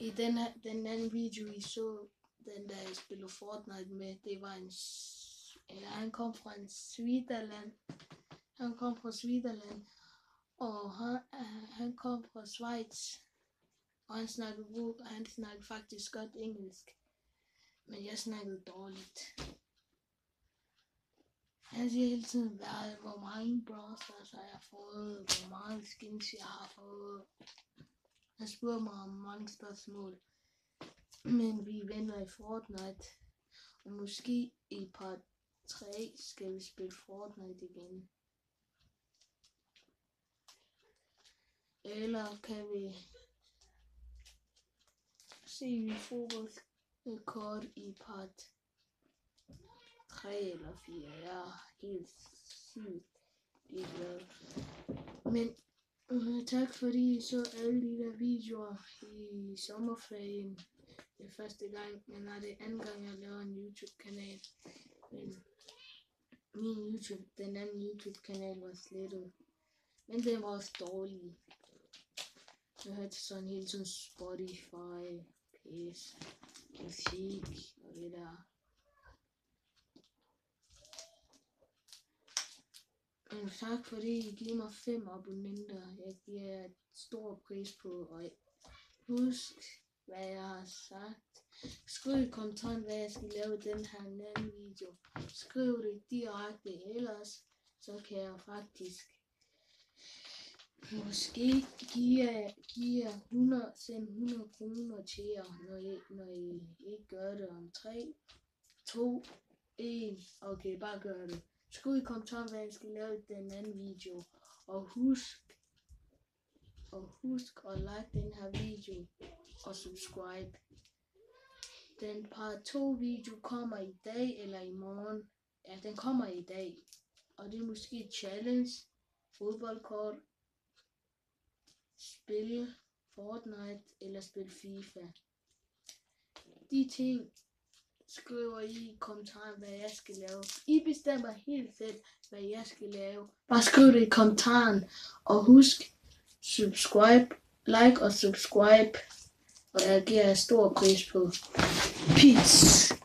I den anden video, I så, den der jeg spillede Fortnite med, det var han kom fra Switzerland. Han kom fra Switzerland, og han kom fra Schweiz, og han snakkede faktisk godt engelsk, men jeg snakkede dårligt. Han siger hele tiden, hvor mange browsers har jeg fået, hvor mange skins jeg har fået. Han spurgte mig om mange spørgsmål, men vi er venner i Fortnite, og måske i part 3 skal vi spille Fortnite igen. Eller kan vi se fodboldkort i part 3 eller 4. Jeg er helt sygt ligeglad. Men tak fordi I så alle de der videoer i sommerferien. Det er første gang, men det er anden gang jeg laver en YouTube-kanal. Men den anden YouTube-kanal var slettet. Men den var også dårlig. Jeg hørte sådan hele tiden Spotify, PS, musik og det der. Men tak fordi I giver mig 5 abonnenter. Jeg giver jer et stor pris på. Og husk hvad jeg har sagt. Skriv i kommentaren hvad jeg skal lave i den her anden video. Skriv det direkte, ellers så kan jeg faktisk måske sende 100 kroner til jer, når I ikke gør det om 3, 2, 1. Okay, bare gør det. Skriv i kommentaren hvad jeg skal lave i den anden video. Og husk at like den her video og subscribe. Den part 2 video kommer i dag eller i morgen. Ja, den kommer i dag. Og det er måske challenge, fodboldkort, spille Fortnite eller spille FIFA. De ting skriver I kommentaren hvad jeg skal lave. I bestemmer helt selv hvad jeg skal lave. Bare skriv det i kommentaren. Og husk subscribe, like og subscribe. Og jeg giver jer stor pris på. Peace.